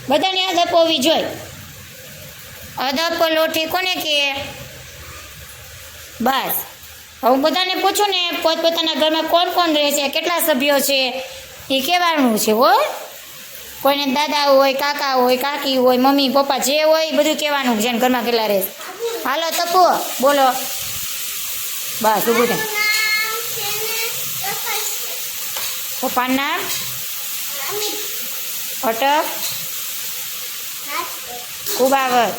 બધાને અદપ હોવી જોઈએ. અદપ લોઠી કોને કહે? બસ હું બધાને પૂછું ને પોતપોતાના ઘરમાં કોણ કોણ રહે છે, કેટલા સભ્યો છે, એ કહેવાનું છે. હો, કોઈને દાદા હોય, કાકા હોય, કાકી હોય, મમ્મી પપ્પા જે હોય એ બધું કહેવાનું છે. ઘરમાં કેટલા રહે. હાલો તપુ બોલો. બસ ઊભું થાય. પપ્પાનું નામ અટક કુબાવર.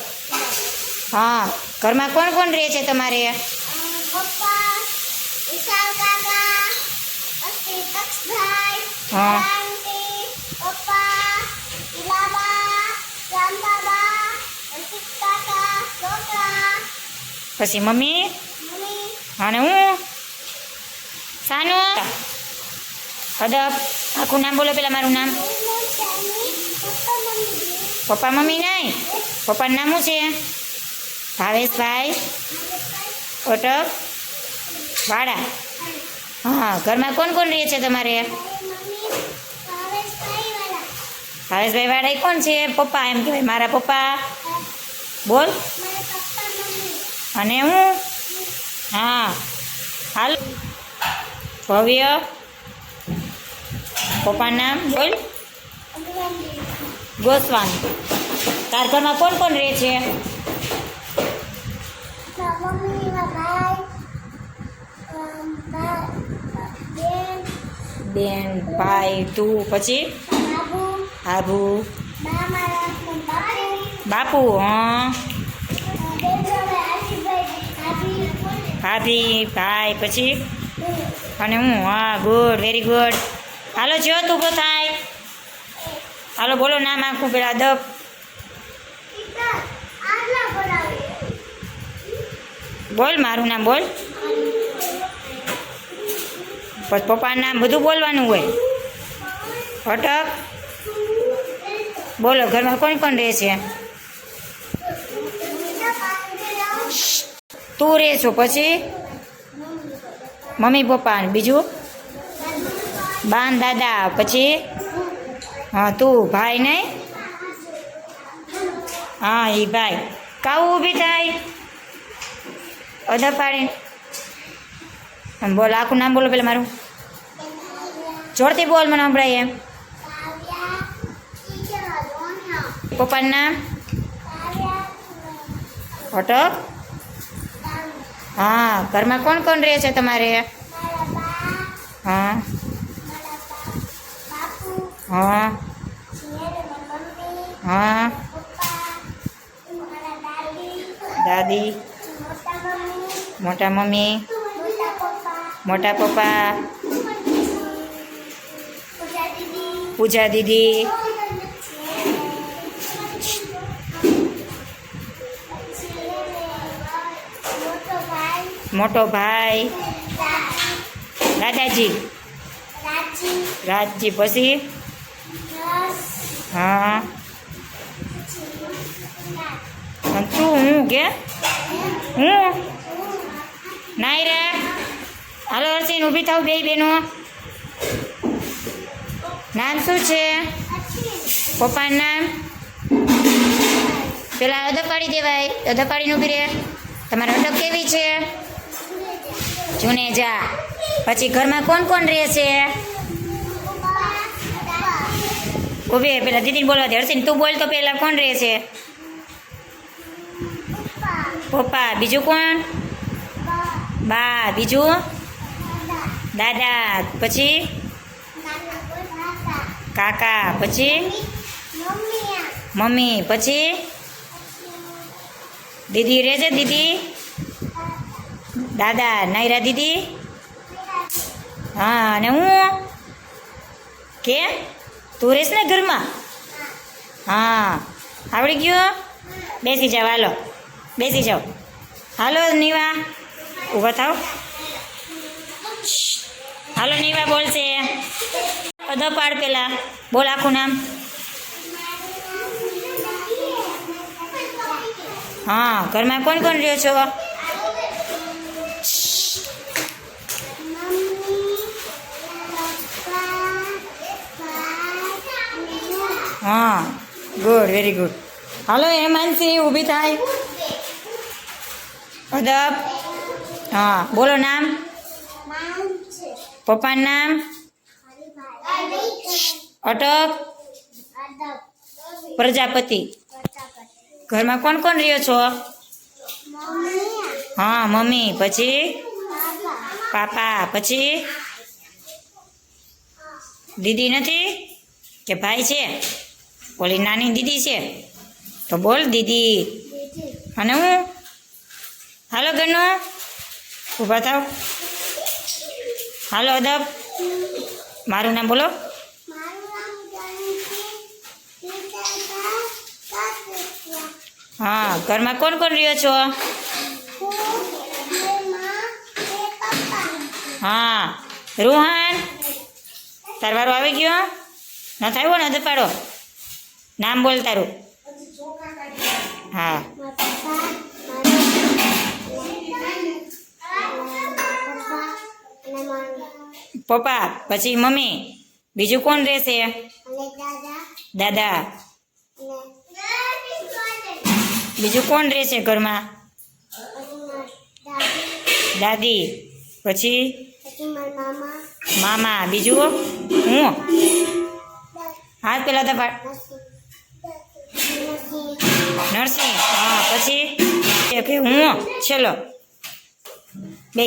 હા, ઘરમાં કોણ કોણ રહે છે તમારે? હા. પછી મમ્મી અને હું સાનો. અદબ આખું નામ બોલો પેલા. મારું નામ પપ્પા મમ્મી નહીં. પપ્પાનું નામ શું છે? ભાવેશભાઈ અટક વાડા. હા, ઘરમાં કોણ કોણ રહે છે તમારે? ભાવેશભાઈ વાડા એ કોણ છે? પપ્પા એમ કહેવાય. મારા પપ્પા બોલ. અને હું. હા, હાલ. ભવ્ય પપ્પાનું નામ બોલ. ગોસ્વામી. તાર ઘરમાં કોણ કોણ રહે છે? બેન, ભાઈ, તું, પછી આબુ, બાપુ. હા, ભાભી, ભાઈ, પછી અને હું. હા, ગુડ, વેરી ગુડ. હાલો જો તું ઉભો થાય. હાલો બોલો નામ આખું પેલા. અદબ બોલ. મારું નામ બોલ. પછી પપ્પાનું નામ બધું બોલવાનું હોય. અટક બોલો. ઘરમાં કોણ કોણ રહે છે? તું રહે છો, પછી મમ્મી પપ્પા, બીજું બાન દાદા, પછી હા તું ભાઈ નહીં. હા એ ભાઈ. કાવું ઊભી થાય. અદબ પાડી બોલ. આખું નામ બોલો પેલા મારું. જોરથી બોલ, મને સંભળાય એમ. પપ્પાનું નામ અટક. હા, ઘરમાં કોણ કોણ રહે છે તમારે? હા હા હા. દાદી, મોટા મમ્મી, મોટા પપ્પા, પૂજા દીદી, મોટો ભાઈ, દાદાજી, રાજજી, પછી હા. તું હું કે હું નાઈ રે. હાલો હર્ષિન ઊભી થાવ. બે બેનો નામ શું છે? પપ્પાનું નામ પેલા અદબ પાડી દેવાય. અદબ પાડીને ઊભી રે. તમારે અટક કેવી છે? જુનેજા. પછી ઘરમાં કોણ કોણ રહે છે? ઊભી પેલા દીદીને બોલવા દે. હર્ષિન તું બોલ તો પેલા. કોણ રહે છે? પપ્પા. બીજું કોણ? બા. બીજું દાદા. પછી કાકા. પછી મમ્મી. પછી દીદી રહે છે. દીદી દાદા નાયરા દીદી. હા, અને હું કે તું રહેશ ને ઘરમાં? હા, આવડી ગયું. બેસી જાઓ. હાલો બેસી જાઓ. હાલો નીવા ઊભા થાવ. હાલો નીવા બોલશે. અદબ પાડ પેલા. બોલ આખું નામ. હા, ઘરમાં કોણ કોણ રહ્યો છો? હા, ગુડ વેરી ગુડ. હાલો હેમાંશી ઊભી થાય. અદબ. હા બોલો નામ. પપ્પાનું નામ. અટક. પ્રજાપતિ. ઘરમાં કોણ કોણ રહ્યો છો? હા મમ્મી, પછી પાપા, પછી દીદી નથી કે ભાઈ છે? ઓલી નાની દીદી છે તો બોલ દીદી. અને હું. હાલો ગણો ઊભા થાવ. હાલો અદબ. મારું નામ બોલો. હા ઘરમાં કોણ કોણ રહ્યો છો? હા રૂહાન તારવારો આવી ગયો? ન થયો ને પાડો. નામ બોલ તારું. હા પપ્પા પછી મમ્મી, બીજું કોણ રહેશે? દાદા. બીજું કોણ રહેશે ઘરમાં? દાદી, પછી મામા, બીજું હું. હાથ પેલા દબાડ. નરસિંહ. હા પછી કે હું. ચલો બે